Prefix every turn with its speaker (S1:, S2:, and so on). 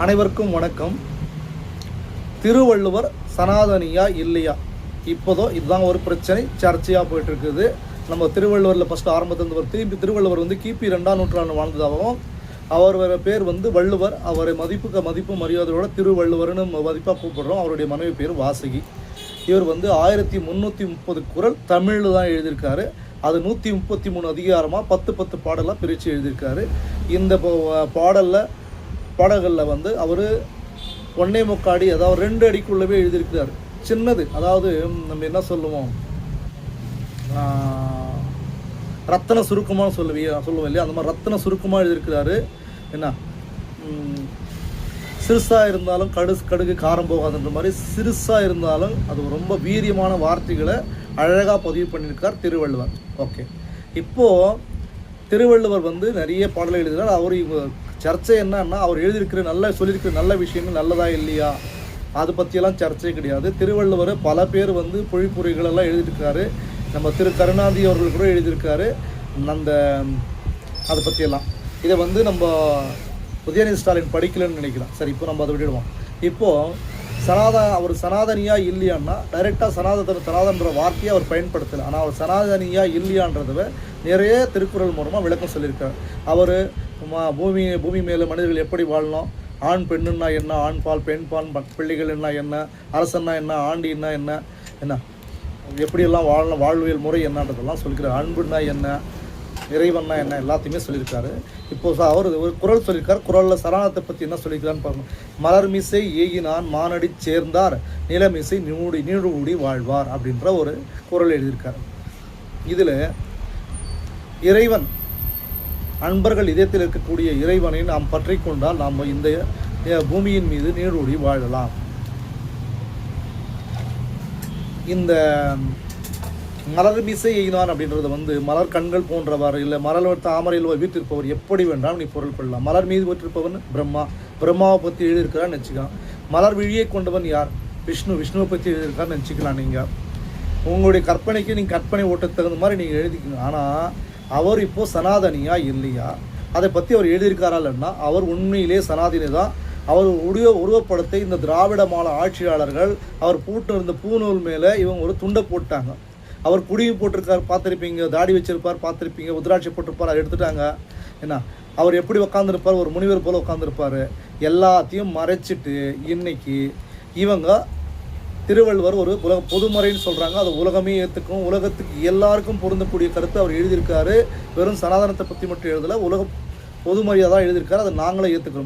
S1: அனைவருக்கும் வணக்கம். திருவள்ளுவர் சனாதனியா இல்லையா? இப்போதோ இதுதான் ஒரு பிரச்சனை, சர்ச்சையாக போயிட்டுருக்குது. நம்ம திருவள்ளுவரில் ஃபஸ்ட்டு ஆரம்பத்திலிருந்து திருவள்ளுவர் கிபி 2ஆம் நூற்றாண்டு வாழ்ந்ததாகவும், அவர் பேர் வள்ளுவர். அவரை மதிப்பு மரியாதையோட திருவள்ளுவர்னு மதிப்பாக கூப்பிடுறோம். அவருடைய மனைவி பேர் வாசகி. இவர் 1330 குறள் தமிழில் தான் எழுதியிருக்காரு. அது 133 அதிகாரமாக 10 பாடலாக பிரித்து எழுதியிருக்காரு. இந்த பாடல்களில் அவர் 1.25 அடி, அதாவது 2 அடிக்குள்ளவே எழுதியிருக்கிறார். சின்னது, அதாவது நம்ம என்ன சொல்லுவோம், ரத்தன சுருக்கமாக சொல்லுவோம் இல்லையா, அந்த மாதிரி ரத்தன சுருக்கமாக எழுதியிருக்கிறாரு. என்ன சிறுசாக இருந்தாலும் கடுகு காரம் போகாதுன்ற மாதிரி, சிறுசாக இருந்தாலும் அது ரொம்ப வீரியமான வார்த்தைகளை அழகாக பதிவு பண்ணியிருக்கார் திருவள்ளுவர். ஓகே, இப்போது திருவள்ளுவர் நிறைய பாடலை எழுதுகிறார். அவர் சர்ச்சை என்னன்னா, அவர் சொல்லியிருக்கிற நல்ல விஷயங்கள் நல்லதா இல்லையா, அதை பற்றியெல்லாம் சர்ச்சை கிடையாது. திருவள்ளுவர் பல பேர் பொழிப்புரைகளெல்லாம் எழுதியிருக்காரு. நம்ம திரு கருணாநிதி அவர்கள் கூட எழுதியிருக்காரு அதை பற்றியெல்லாம். இதை நம்ம உதயநிதி ஸ்டாலின் படிக்கலன்னு நினைக்கிறேன். சரி, இப்போ நம்ம அதை விட்டுடுவோம். இப்போது அவர் சனாதனியா இல்லையான்னா, டைரெக்டாக சனாதன்ற வார்த்தையை அவர் பயன்படுத்தலை. ஆனால் அவர் சனாதனியா இல்லையான்றதை நிறைய திருக்குறள் மூலமாக விளக்கம் சொல்லியிருக்கார். அவர் பூமி மேலே மனிதர்கள் எப்படி வாழணும், ஆண் பெண்ணுன்னா என்ன, ஆண் பால் பெண் பால் பிள்ளைகள் என்ன, அரசன்னா என்ன, ஆண்டின்னா என்ன எப்படியெல்லாம் வாழணும், வாழ்வியல் முறை என்னன்றதெல்லாம் சொல்லியிருக்காரு. அன்புன்னா என்ன, இறைவன்னா என்ன, எல்லாத்தையுமே சொல்லியிருக்காரு. இப்போது அவர் ஒரு குறள் சொல்லியிருக்கார். குறளில் சரணத்தை பற்றி என்ன சொல்லியிருக்காருன்னு பாருங்கள். மலர்மிசை ஏகினான் மானடி சேர்ந்தார், நிலமிசை நீடூடி வாழ்வார் அப்படின்ற ஒரு குறள் எழுதியிருக்கார். இதில் இறைவன், அன்பர்கள் இதயத்தில் இருக்கக்கூடிய இறைவனை நாம் பற்றி கொண்டால் நாம் இந்த பூமியின் மீது நீடூடி வாழலாம். இந்த மலர்மிசை எய்தான் அப்படின்றது மலர் கண்கள் போன்றவாறு, இல்லை மலர் தாமரையில் வீட்டிருப்பவர் எப்படி வேண்டாம் நீ பொருள் கொள்ளலாம். மலர் மீது வீட்டிருப்பவன் பிரம்மாவை பற்றி எழுதியிருக்கிறான்னு நினச்சிக்கலாம். மலர் விழியை கொண்டவன் யார்? விஷ்ணுவை பற்றி எழுதியிருக்கான்னு நினச்சிக்கலாம். நீங்கள் உங்களுடைய கற்பனைக்கு நீங்கள் கற்பனை ஓட்டத்துக்கு தகுந்த மாதிரி நீங்கள் எழுதிக்கணும். ஆனால் அவர் இப்போது சனாதனியா இல்லையா, அதை பற்றி அவர் எழுதியிருக்காரா இல்லைன்னா, அவர் உண்மையிலே சனாதனி தான். அவர் உருவப்படத்தை இந்த திராவிட மால ஆட்சியாளர்கள் அவர் இருந்த பூநூல் மேலே இவங்க ஒரு துண்டை போட்டாங்க. அவர் குடியும் போட்டிருக்கார், பார்த்துருப்பீங்க. தாடி வச்சிருப்பார், பார்த்துருப்பீங்க. உத்ராட்சி போட்டிருப்பார், அதை எடுத்துட்டாங்க. என்ன, அவர் எப்படி உட்காந்துருப்பார், ஒரு முனிவர் போல் உட்காந்துருப்பார். எல்லாத்தையும் மறைச்சிட்டு இன்னைக்கு இவங்க திருவள்ளுவர் ஒரு பொதுமறைன்னு சொல்கிறாங்க. அது உலகமே ஏற்றுக்கும், உலகத்துக்கு எல்லாருக்கும் பொருந்தக்கூடிய கருத்து அவர் எழுதியிருக்காரு. வெறும் சனாதனத்தை பற்றி மட்டும் எழுதலை, உலக பொதுமறையாக தான் எழுதியிருக்காரு. அதை நாங்களே ஏற்றுக்கிறோம்.